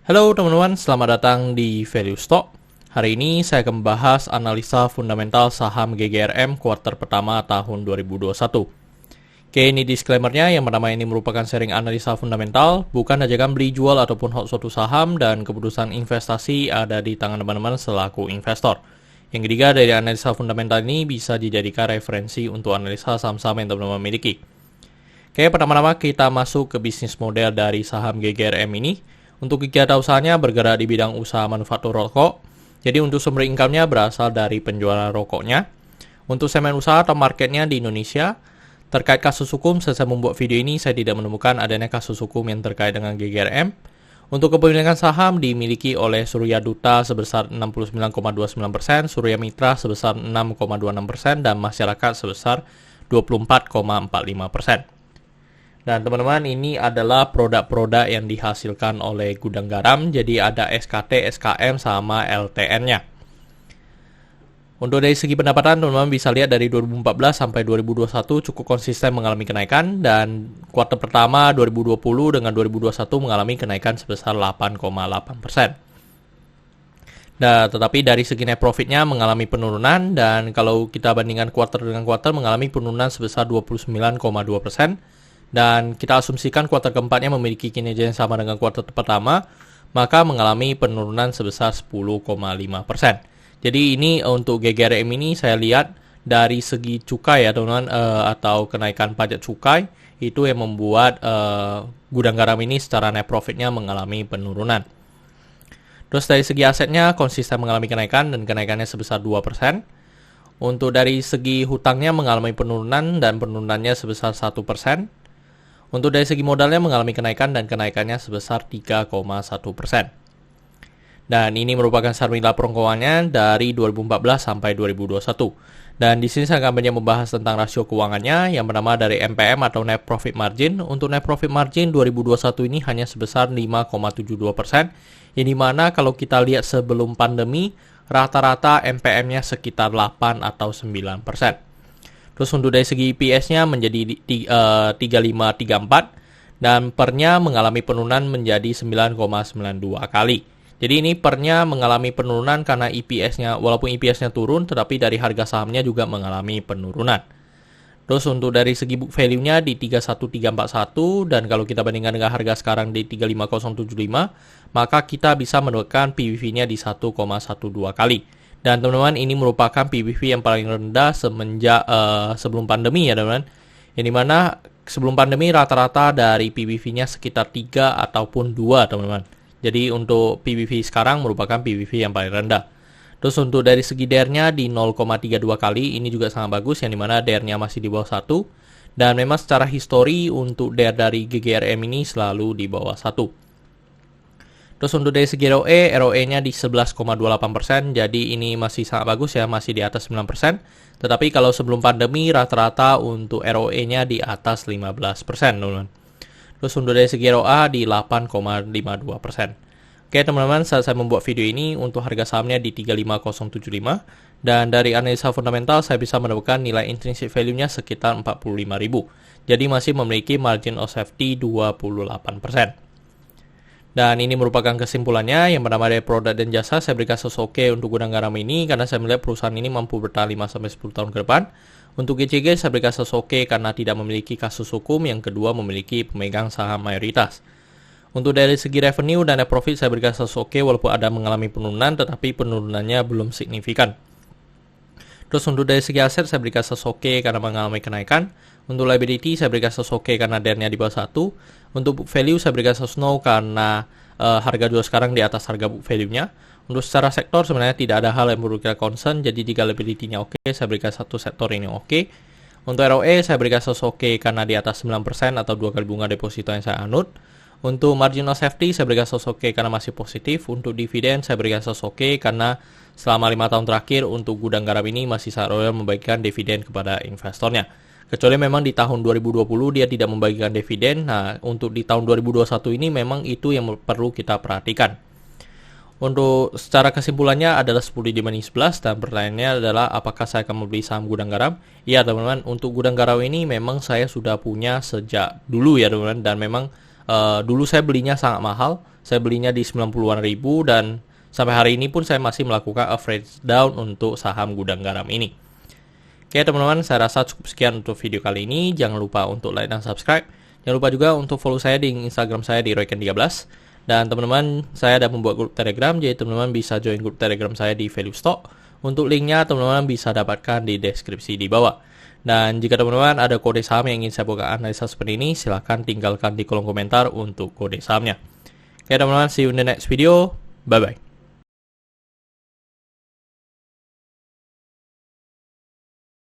Halo teman-teman, selamat datang di Value Stock. Hari ini saya akan membahas analisa fundamental saham GGRM kuartal pertama tahun 2021. Oke, ini disclaimer-nya. Yang pertama, ini merupakan sharing analisa fundamental, bukan ajakan beli jual ataupun hold suatu saham, dan keputusan investasi ada di tangan teman-teman selaku investor. Yang ketiga, dari analisa fundamental ini bisa dijadikan referensi untuk analisa saham-saham yang teman-teman miliki. Oke, pertama-tama kita masuk ke bisnis model dari saham GGRM ini. Untuk kegiatan usahanya bergerak di bidang usaha manufaktur rokok. Jadi untuk sumber income-nya berasal dari penjualan rokoknya. Untuk segmen usaha atau marketnya di Indonesia, terkait kasus hukum, setelah membuat video ini saya tidak menemukan adanya kasus hukum yang terkait dengan GGRM. Untuk kepemilikan saham dimiliki oleh Surya Duta sebesar 69,29%, Surya Mitra sebesar 6,26%, dan masyarakat sebesar 24,45%. Dan teman-teman, ini adalah produk-produk yang dihasilkan oleh gudang garam. Jadi ada SKT, SKM, sama LTN-nya. Untuk dari segi pendapatan, teman-teman bisa lihat dari 2014 sampai 2021 cukup konsisten mengalami kenaikan. Dan kuartal pertama 2020 dengan 2021 mengalami kenaikan sebesar 8,8%. Dan tetapi dari segi net profitnya mengalami penurunan. Dan kalau kita bandingkan kuartal dengan kuartal mengalami penurunan sebesar 29,2%. Dan kita asumsikan kuartal keempatnya memiliki kinerja yang sama dengan kuartal pertama, maka mengalami penurunan sebesar 10,5%. Jadi ini untuk GGRM ini saya lihat dari segi cukai ya teman-teman, atau kenaikan pajak cukai itu yang membuat gudang garam ini secara net profitnya mengalami penurunan. Terus dari segi asetnya konsisten mengalami kenaikan dan kenaikannya sebesar 2%. Untuk dari segi hutangnya mengalami penurunan dan penurunannya sebesar 1%. Untuk dari segi modalnya mengalami kenaikan dan kenaikannya sebesar 3,1%. Dan ini merupakan sarmila perongkoannya dari 2014 sampai 2021. Dan di sini saya akan banyak membahas tentang rasio keuangannya yang bernama dari NPM atau Net Profit Margin. Untuk Net Profit Margin 2021 ini hanya sebesar 5,72%. Yang dimana kalau kita lihat sebelum pandemi, rata-rata NPM-nya sekitar 8 atau 9%. Terus untuk dari segi EPS-nya menjadi 3534 dan pernya mengalami penurunan menjadi 9,92 kali. Jadi ini pernya mengalami penurunan karena EPS-nya, walaupun EPS-nya turun, tetapi dari harga sahamnya juga mengalami penurunan. Terus untuk dari segi book value-nya di 31341 dan kalau kita bandingkan dengan harga sekarang di 35075, maka kita bisa mendapatkan PBV-nya di 1,12 kali. Dan teman-teman, ini merupakan PBV yang paling rendah semenjak sebelum pandemi ya teman-teman. Yang dimana sebelum pandemi rata-rata dari PBV-nya sekitar 3 ataupun 2 teman-teman. Jadi untuk PBV sekarang merupakan PBV yang paling rendah. Terus untuk dari segi DER-nya di 0,32 kali, ini juga sangat bagus yang dimana DER-nya masih di bawah 1. Dan memang secara histori untuk DER dari GGRM ini selalu di bawah 1. Terus untuk dari segi ROE-nya di 11,28%, jadi ini masih sangat bagus ya, masih di atas 9%. Tetapi kalau sebelum pandemi rata-rata untuk ROE-nya di atas 15%, teman-teman. Terus untuk dari segi ROA di 8,52%. Oke teman-teman, saat saya membuat video ini untuk harga sahamnya di 35075 dan dari analisa fundamental saya bisa mendapatkan nilai intrinsic value-nya sekitar 45.000. Jadi masih memiliki margin of safety 28%. Dan ini merupakan kesimpulannya yang bernama dari produk dan jasa. Saya berikan oke untuk gudang garam ini karena saya melihat perusahaan ini mampu bertahan 5-10 tahun ke depan. Untuk GCG saya berikan oke karena tidak memiliki kasus hukum. Yang kedua memiliki pemegang saham mayoritas. Untuk dari segi revenue dan net profit saya berikan oke walaupun ada mengalami penurunan tetapi penurunannya belum signifikan. Terus untuk dari segi aset saya berikan oke karena mengalami kenaikan. Untuk liability saya berikan oke karena DER-nya di bawah 1. Untuk book value saya berikan no karena harga jual sekarang di atas harga book value-nya. Untuk secara sektor sebenarnya tidak ada hal yang perlu kita concern. Jadi jika liability-nya oke, saya berikan satu sektor ini oke. Untuk ROE saya berikan oke karena di atas 9% atau 2 kali bunga deposito yang saya anut. Untuk margin of safety saya berikan oke karena masih positif. Untuk dividen saya berikan oke karena selama 5 tahun terakhir untuk gudang garam ini masih sangat loyal membagikan dividen kepada investornya. Kecuali memang di tahun 2020 dia tidak membagikan dividen. Nah, untuk di tahun 2021 ini memang itu yang perlu kita perhatikan. Untuk secara kesimpulannya adalah 10 dibanding 11 dan pertanyaannya adalah apakah saya akan membeli saham gudang garam? Iya teman-teman, untuk gudang garam ini memang saya sudah punya sejak dulu ya teman-teman dan memang dulu saya belinya sangat mahal Saya belinya di 90-an ribu dan sampai hari ini pun saya masih melakukan average down untuk saham Gudang Garam ini. Oke teman-teman, saya rasa cukup sekian untuk video kali ini. Jangan lupa untuk like dan subscribe. Jangan lupa juga untuk follow saya di Instagram saya di Royken13. Dan teman-teman, saya ada membuat grup Telegram, jadi teman-teman bisa join grup Telegram saya di Value Stock. Untuk linknya teman-teman bisa dapatkan di deskripsi di bawah. Dan jika teman-teman ada kode saham yang ingin saya buat analisa seperti ini, silahkan tinggalkan di kolom komentar untuk kode sahamnya. Oke teman-teman, see you in the next video. Bye-bye.